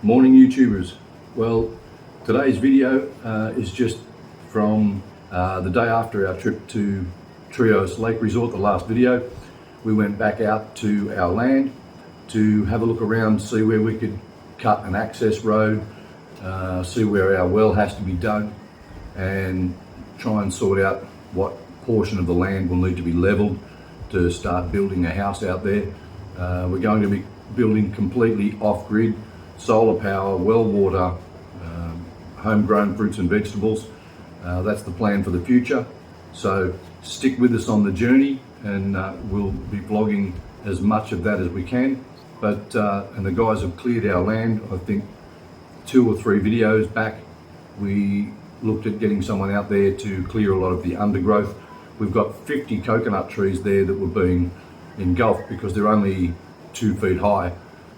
Morning YouTubers. Well, today's video is just from the day after our trip to Trios Lake Resort, the last video. We went back out to our land to have a look around, see where we could cut an access road, see where our well has to be dug, and try and sort out what portion of the land will need to be levelled to start building a house out there. We're going to be building completely off-grid, solar power, well water, homegrown fruits and vegetables. That's the plan for the future. So stick with us on the journey, and we'll be vlogging as much of that as we can. But and the guys have cleared our land. I think 2 or 3 videos back, we looked at getting someone out there to clear a lot of the undergrowth. We've got 50 coconut trees there that were being engulfed because they're only 2 feet high.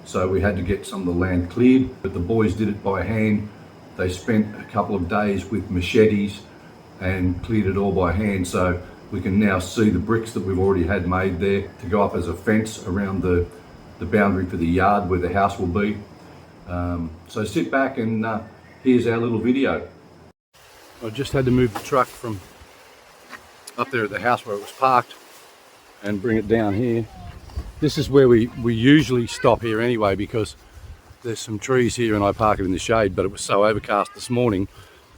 So we had to get some of the land cleared, but the boys did it by hand. They spent a couple of days with machetes and cleared it all by hand. So we can now see the bricks that we've already had made there to go up as a fence around the boundary for the yard where the house will be. So sit back and here's our little video. I just had to move the truck from up there at the house where it was parked and bring it down here. This is where we usually stop here anyway, because there's some trees here and I park it in the shade, but it was so overcast this morning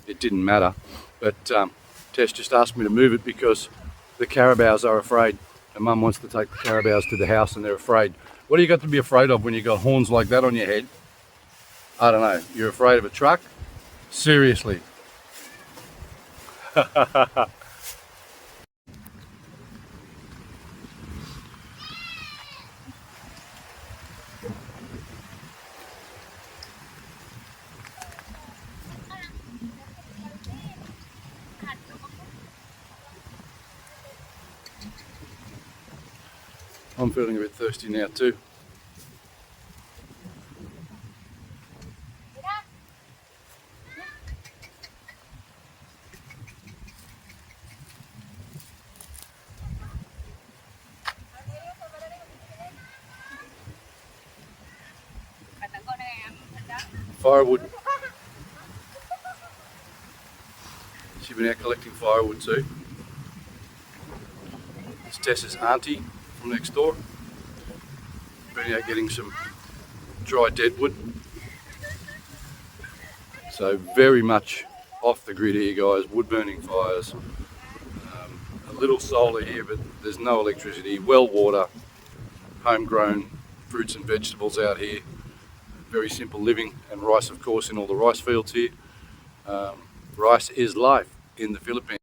it didn't matter. But Tess just asked me to move it because the carabaos are afraid, and Mum wants to take the carabaos to the house and they're afraid. What do you got to be afraid of when you got horns like that on your head? I don't know. You're afraid of a truck? Seriously. I'm feeling a bit thirsty now too. Firewood. She's been out collecting firewood too. It's Tess's auntie from next door. Been out getting some dry deadwood. So very much off the grid here, guys. Wood burning fires. A little solar here, but there's no electricity. Well water, homegrown fruits and vegetables out here. Very simple living, and rice, of course, in all the rice fields here. Rice is life in the Philippines.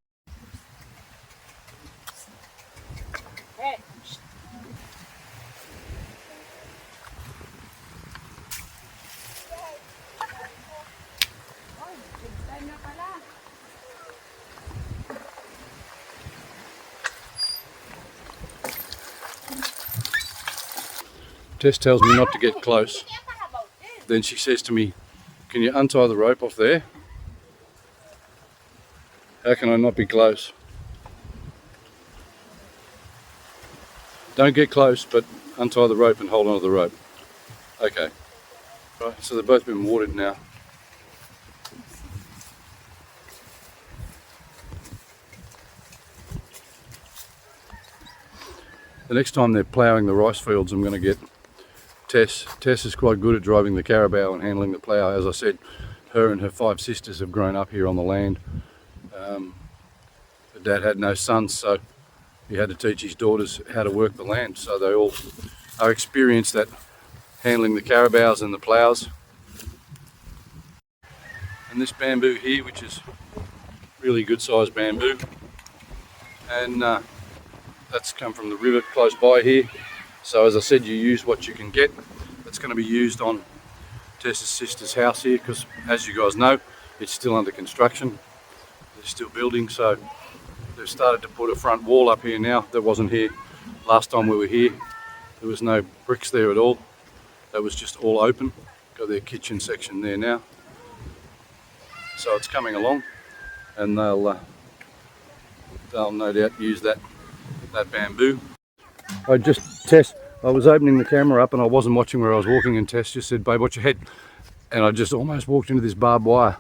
Tess tells me not to get close. Then she says to me, "Can you untie the rope off there?" How can I not be close? Don't get close, but untie the rope and hold on to the rope. Okay. Right, so they've both been watered now. The next time they're ploughing the rice fields, I'm going to get Tess. Tess is quite good at driving the carabao and handling the plough. As I said, her and her 5 sisters have grown up here on the land. Her dad had no sons, so he had to teach his daughters how to work the land. So they all are experienced at handling the carabaos and the ploughs. And this bamboo here, which is really good sized bamboo, and that's come from the river close by here. So as I said, you use what you can get. That's going to be used on Tess's sister's house here, because as you guys know, it's still under construction. They're still building, so they've started to put a front wall up here now. That wasn't here last time we were here. There was no bricks there at all. That was just all open. Got their kitchen section there now. So it's coming along, and they'll no doubt use that bamboo. Tess, I was opening the camera up and I wasn't watching where I was walking, and Tess just said, "Babe, watch your head." and I just almost walked into this barbed wire.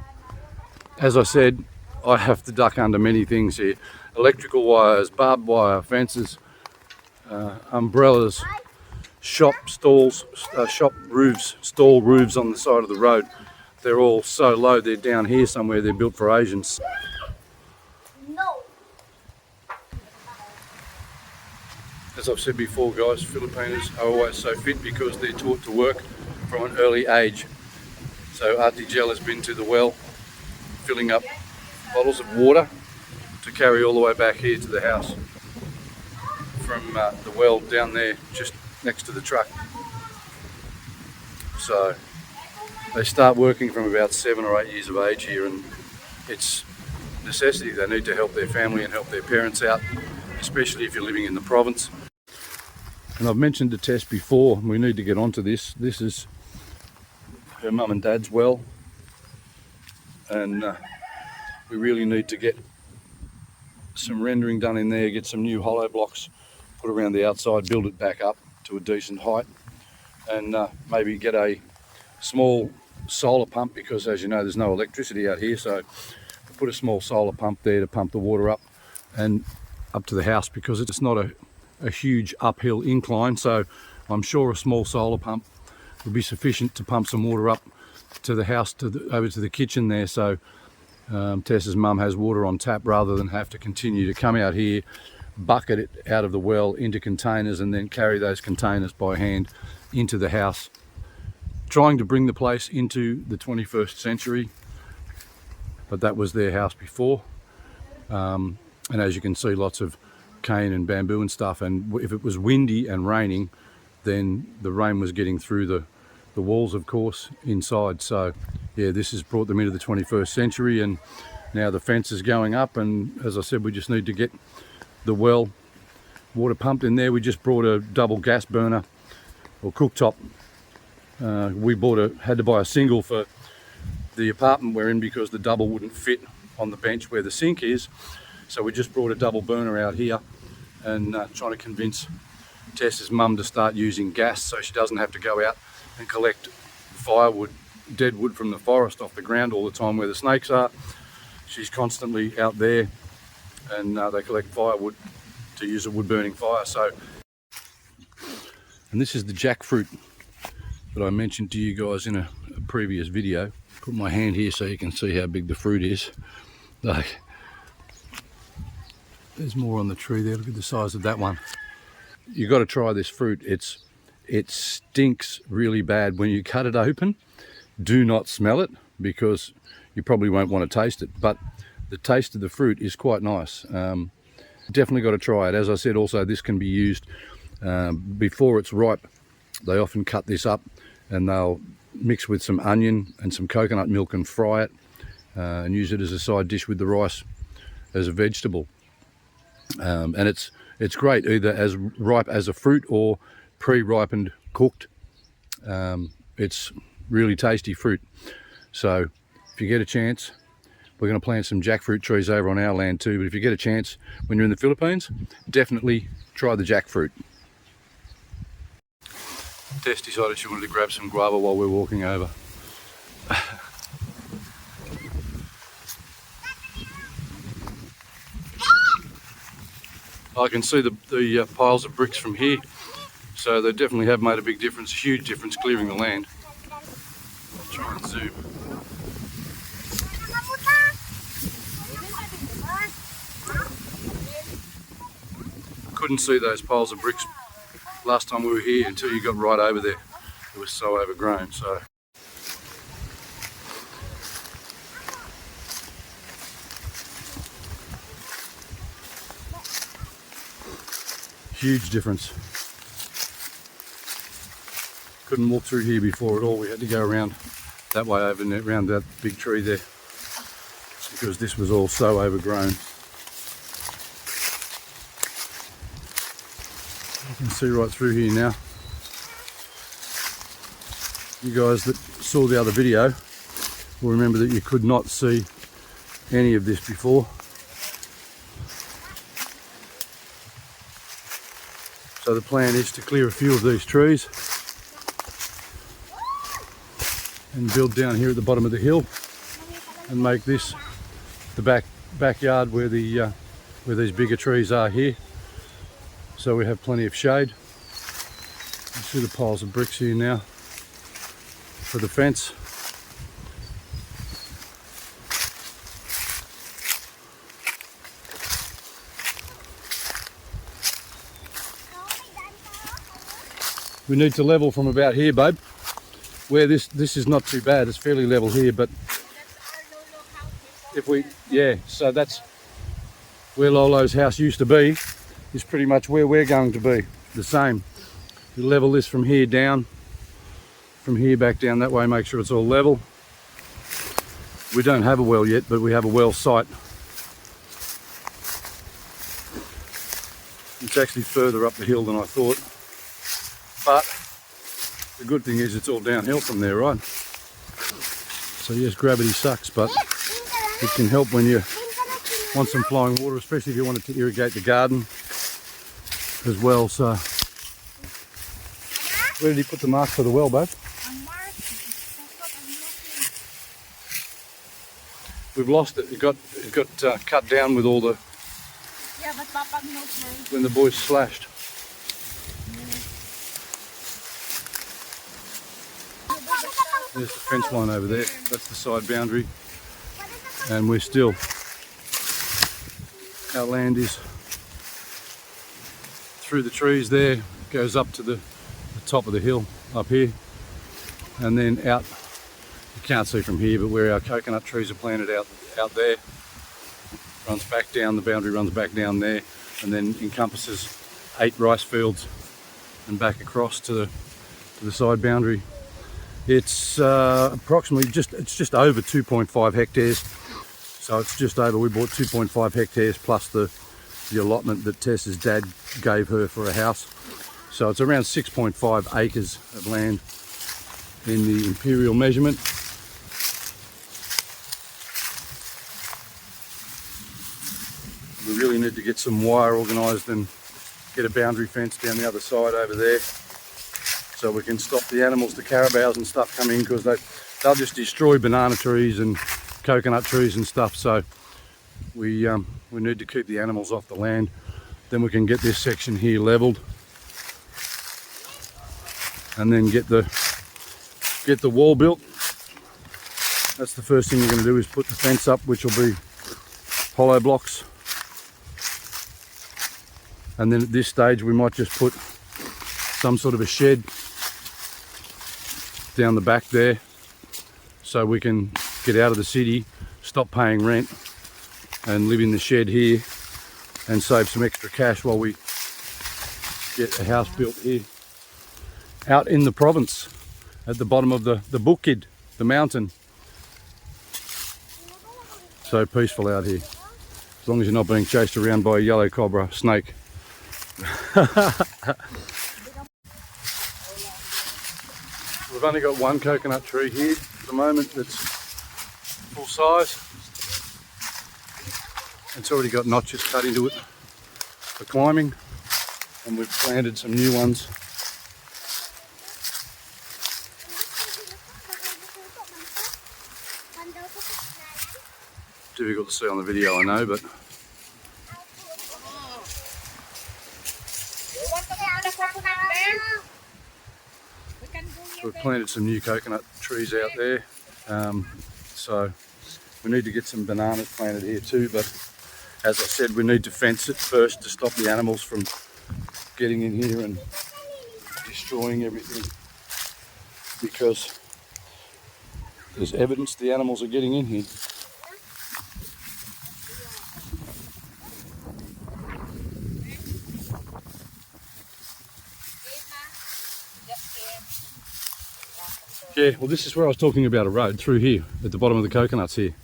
As I said, I have to duck under many things here. Electrical wires, barbed wire, fences, umbrellas, shop stalls, shop roofs, stall roofs on the side of the road. They're all so low, they're down here somewhere, they're built for Asians. As I've said before, guys, Filipinos are always so fit because they're taught to work from an early age. So Auntie Jel has been to the well, filling up bottles of water to carry all the way back here to the house from the well down there just next to the truck. So they start working from about 7 or 8 years of age here, and it's necessity. They need to help their family and help their parents out, especially if you're living in the province. And I've mentioned to Tess before, we need to get onto this. This is her mum and dad's well, and we really need to get some rendering done in there, get some new hollow blocks put around the outside, build it back up to a decent height, and maybe get a small solar pump, because as you know there's no electricity out here, so put a small solar pump there to pump the water up and up to the house, because it's not a huge uphill incline, so I'm sure a small solar pump would be sufficient to pump some water up to the house, over to the kitchen there, so Tess's mum has water on tap rather than have to continue to come out here, bucket it out of the well into containers and then carry those containers by hand into the house. Trying to bring the place into the 21st century, but that was their house before, and as you can see, lots of cane and bamboo and stuff, and if it was windy and raining, then the rain was getting through the walls, of course, inside. So yeah, this has brought them into the 21st century, and now the fence is going up, and as I said, we just need to get the well water pumped in there. We just brought a double gas burner or cooktop. We had to buy a single for the apartment we're in because the double wouldn't fit on the bench where the sink is. So we just brought a double burner out here, and trying to convince Tess's mum to start using gas so she doesn't have to go out and collect firewood, dead wood from the forest off the ground all the time where the snakes are. She's constantly out there, and they collect firewood to use a wood burning fire. So, and this is the jackfruit that I mentioned to you guys in a previous video. Put my hand here so you can see how big the fruit is. Like, there's more on the tree there. Look at the size of that one. You got to try this fruit. It stinks really bad when you cut it open. Do not smell it, because you probably won't want to taste it, but the taste of the fruit is quite nice. Definitely got to try it. As I said, also this can be used before it's ripe. They often cut this up and they'll mix with some onion and some coconut milk and fry it, and use it as a side dish with the rice as a vegetable. And it's great either as ripe as a fruit or pre-ripened cooked. It's really tasty fruit. So if you get a chance, we're going to plant some jackfruit trees over on our land too, but if you get a chance when you're in the Philippines, definitely try the jackfruit. Tess decided she wanted to grab some guava while we're walking over. I can see the piles of bricks from here, so they definitely have made a big difference, a huge difference clearing the land. I'll try and zoom. Couldn't see those piles of bricks last time we were here until you got right over there. It was so overgrown. So huge difference. Couldn't walk through here before at all. We had to go around that way over there, around that big tree there, because this was all so overgrown. You can see right through here now. You guys that saw the other video will remember that you could not see any of this before. So the plan is to clear a few of these trees and build down here at the bottom of the hill and make this the backyard where where these bigger trees are here. So we have plenty of shade. You see the piles of bricks here now for the fence. We need to level from about here, babe. Where this is not too bad, it's fairly level here, but if we, yeah, so that's where Lolo's house used to be, is pretty much where we're going to be, the same. We level this from here down, from here back down that way, make sure it's all level. We don't have a well yet, but we have a well site. It's actually further up the hill than I thought. But the good thing is it's all downhill from there, right? So yes, gravity sucks, but it can help when you want some flowing water, especially if you want it to irrigate the garden as well. So where did he put the mark for the well, babe? We've lost it. It got cut down with all the, yeah, but Papa knows when the boys slashed. There's the fence line over there, that's the side boundary, and we're still, our land is through the trees there, goes up to the top of the hill up here, and then out, you can't see from here, but where our coconut trees are planted out there, runs back down, the boundary runs back down there, and then encompasses 8 rice fields and back across to the side boundary. It's approximately it's just over 2.5 hectares. So it's just over, we bought 2.5 hectares plus the allotment that Tess's dad gave her for a house. So it's around 6.5 acres of land in the imperial measurement. We really need to get some wire organised and get a boundary fence down the other side over there, so we can stop the animals, the carabaos and stuff coming in, because they'll just destroy banana trees and coconut trees and stuff. So we need to keep the animals off the land. Then we can get this section here leveled, and then get the wall built. That's the first thing we're going to do, is put the fence up, which will be hollow blocks. And then at this stage we might just put some sort of a shed down the back there, so we can get out of the city, stop paying rent, and live in the shed here and save some extra cash while we get a house built here out in the province at the bottom of the Bukid, the mountain. So peaceful out here, as long as you're not being chased around by a yellow cobra snake. We've only got one coconut tree here at the moment that's full size. It's already got notches cut into it for climbing, and we've planted some new ones. Difficult to see on the video, I know, but we've planted some new coconut trees out there, so we need to get some bananas planted here too, but as I said, we need to fence it first to stop the animals from getting in here and destroying everything, because there's evidence the animals are getting in here. Yeah, well this is where I was talking about a road through here, at the bottom of the coconuts here.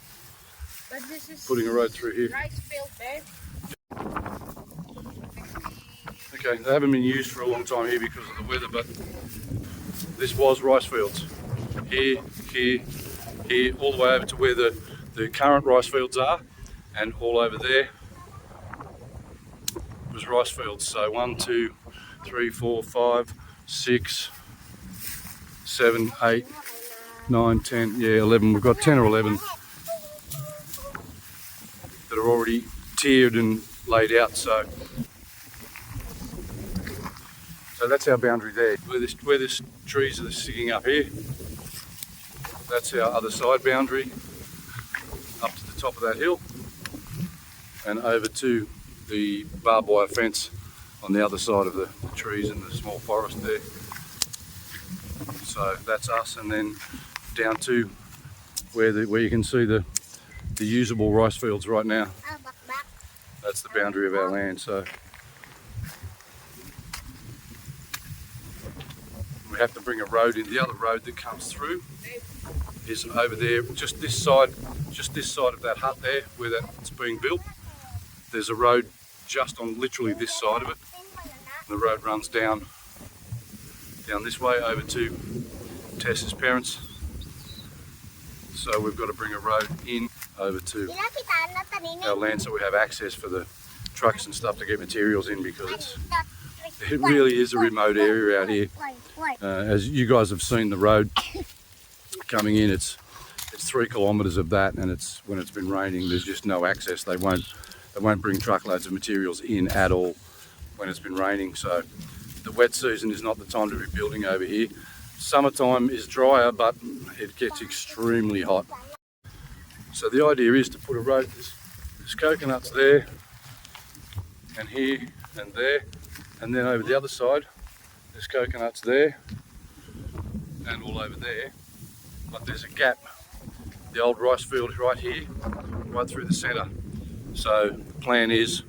But this is Putting a road through here. rice field there. Okay, they haven't been used for a long time here because of the weather, but this was rice fields. Here, here, here, all the way over to where the current rice fields are, and all over there was rice fields. So 1, 2, 3, 4, 5, 6, 7, 8, 9, 10, yeah, 11. We've got 10 or 11 that are already tiered and laid out. So that's our boundary there. Where this trees are sticking up here, that's our other side boundary, up to the top of that hill, and over to the barbed wire fence on the other side of the trees and the small forest there. So that's us, and then down to where you can see the usable rice fields right now. That's the boundary of our land. So we have to bring a road in. The other road that comes through is over there, just this side of that hut there where that's being built. There's a road just on literally this side of it. And the road runs down this way over to Tess's parents. So we've got to bring a road in over to our land so we have access for the trucks and stuff to get materials in, because it really is a remote area out here. As you guys have seen the road coming in, it's 3 kilometres of that, and when it's been raining there's just no access. They won't bring truckloads of materials in at all when it's been raining. So the wet season is not the time to be building over here. Summertime is drier, but it gets extremely hot. So the idea is to put a road, there's coconuts there and here and there, and then over the other side there's coconuts there and all over there, but there's a gap. The old rice field is right here, right through the centre. So the plan is,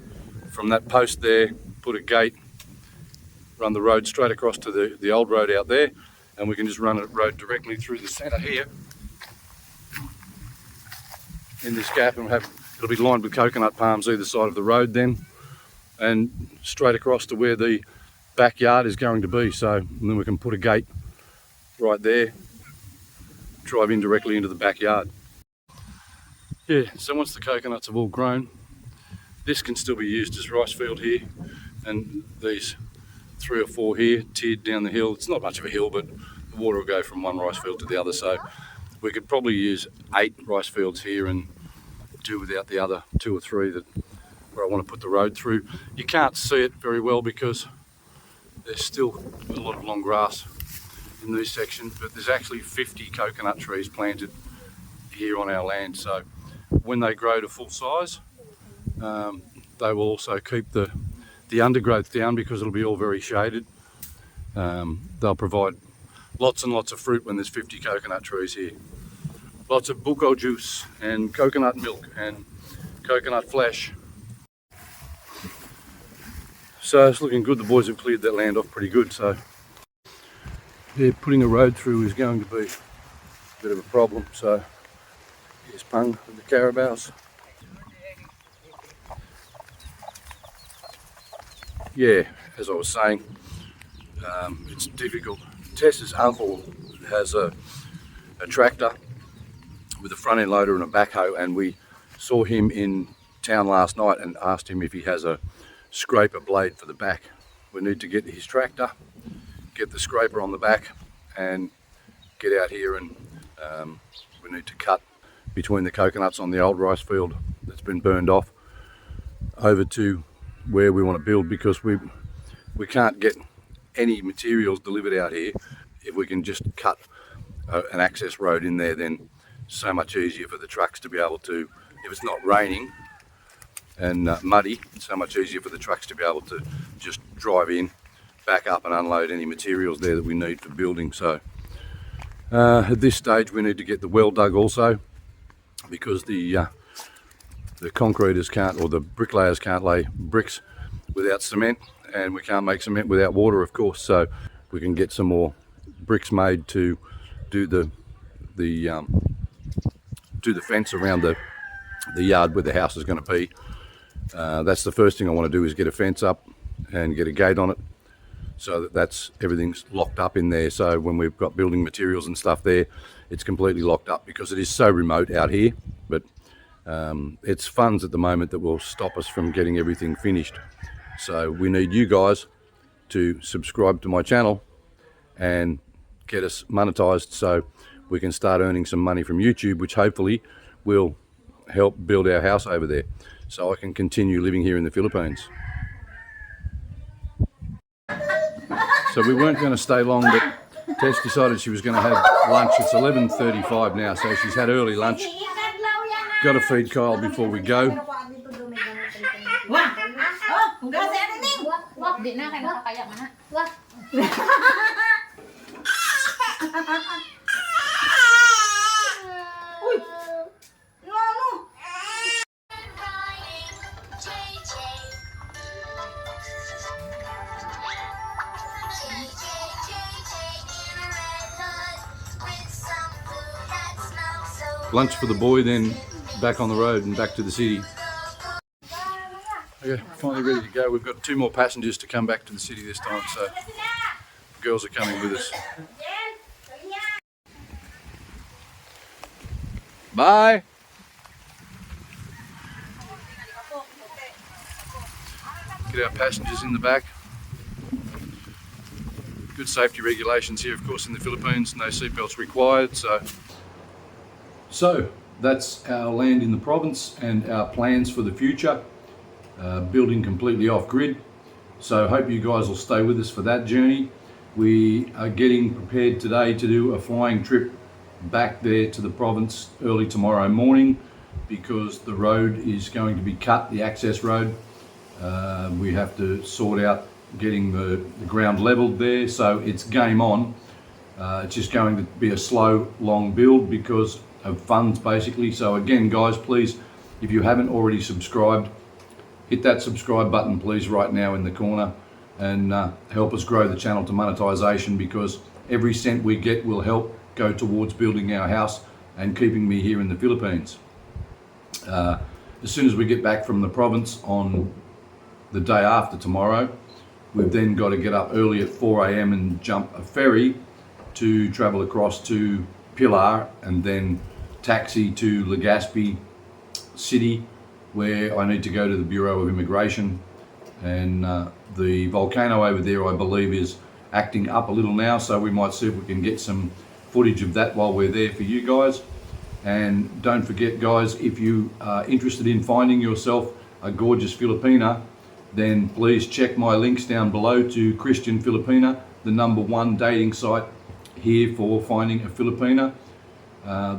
from that post there, put a gate, run the road straight across to the old road out there, and we can just run a road directly through the centre here in this gap, and it'll be lined with coconut palms either side of the road then, and straight across to where the backyard is going to be. So and then we can put a gate right there, drive in directly into the backyard. Yeah, so once the coconuts have all grown, this can still be used as rice field here, and these 3 or 4 here tiered down the hill. It's not much of a hill, but the water will go from one rice field to the other, so we could probably use 8 rice fields here and do without the other 2 or 3 where I want to put the road through. You can't see it very well because there's still a lot of long grass in these sections, but there's actually 50 coconut trees planted here on our land. So when they grow to full size, they will also keep the undergrowth down because it'll be all very shaded. They'll provide lots and lots of fruit when there's 50 coconut trees here. Lots of buko juice and coconut milk and coconut flesh. So it's looking good. The boys have cleared that land off pretty good. So yeah, putting a road through is going to be a bit of a problem. So here's Pung with the carabaos. Yeah, as I was saying, it's difficult. Tess's uncle has a tractor with a front end loader and a backhoe, and we saw him in town last night and asked him if he has a scraper blade for the back. We need to get his tractor, get the scraper on the back, and get out here, and we need to cut between the coconuts on the old rice field that's been burned off over to where we want to build, because we can't get any materials delivered out here. If we can just cut an access road in there, then so much easier for the trucks to be able to, if it's not raining and muddy, so much easier for the trucks to be able to just drive in, back up and unload any materials there that we need for building. So at this stage we need to get the well dug also, because the concreters can't, or the bricklayers can't lay bricks without cement, and we can't make cement without water, of course. So we can get some more bricks made to do the fence around the yard where the house is going to be. That's the first thing I want to do, is get a fence up and get a gate on it, so that everything's locked up in there. So when we've got building materials and stuff there, it's completely locked up, because it is so remote out here. But it's funds at the moment that will stop us from getting everything finished. So we need you guys to subscribe to my channel and get us monetized, so we can start earning some money from YouTube, which hopefully will help build our house over there so I can continue living here in the Philippines. So we weren't going to stay long, but Tess decided she was going to have lunch. It's 11:35 now, so she's had early lunch. Got to feed Kyle before we go. Di na, kaya nakakaya ka na. Uy! Ano? Lunch for the boy, then back on the road and back to the city. Okay, finally ready to go. We've got 2 more passengers to come back to the city this time, so the girls are coming with us. Bye! Get our passengers in the back. Good safety regulations here, of course, in the Philippines. No seatbelts required, So that's our land in the province and our plans for the future. Building completely off grid. So hope you guys will stay with us for that journey. We are getting prepared today to do a flying trip back there to the province early tomorrow morning because the road is going to be cut, the access road. We have to sort out getting the ground leveled there, so it's game on. It's just going to be a slow, long build because of funds basically. So again guys, please, if you haven't already subscribed, hit that subscribe button please right now in the corner and help us grow the channel to monetization, because every cent we get will help go towards building our house and keeping me here in the Philippines. As soon as we get back from the province on the day after tomorrow, we've then got to get up early at 4 a.m. and jump a ferry to travel across to Pilar and then taxi to Legazpi City, where I need to go to the Bureau of Immigration. And the volcano over there, I believe, is acting up a little now, so we might see if we can get some footage of that while we're there for you guys. And don't forget guys, if you are interested in finding yourself a gorgeous Filipina, then please check my links down below to Christian Filipina, the #1 dating site here for finding a Filipina.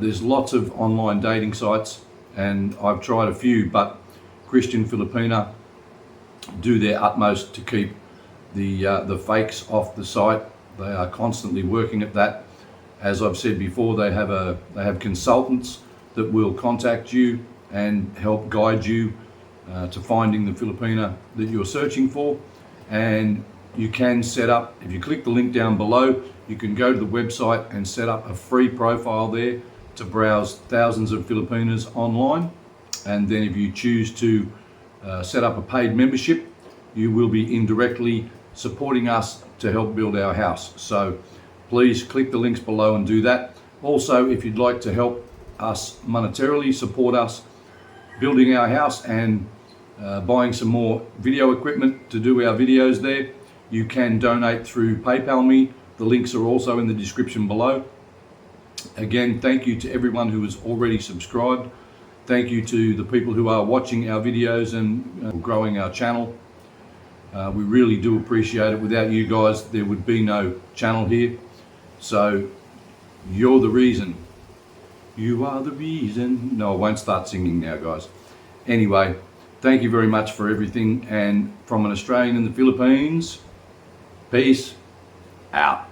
There's lots of online dating sites and I've tried a few, but Christian Filipina do their utmost to keep the fakes off the site. They are constantly working at that. As I've said before, they have consultants that will contact you and help guide you to finding the Filipina that you're searching for. And you can set up, if you click the link down below, you can go to the website and set up a free profile there to browse thousands of Filipinas online. And then if you choose to set up a paid membership, you will be indirectly supporting us to help build our house. So please click the links below and do that. Also, if you'd like to help us monetarily, support us building our house and buying some more video equipment to do our videos there, you can donate through PayPal me. The links are also in the description below. Again, thank you to everyone who has already subscribed. Thank you to the people who are watching our videos and growing our channel. We really do appreciate it. Without you guys, there would be no channel here. So you're the reason. You are the reason. No, I won't start singing now, guys. Anyway, thank you very much for everything. And from an Australian in the Philippines, peace out.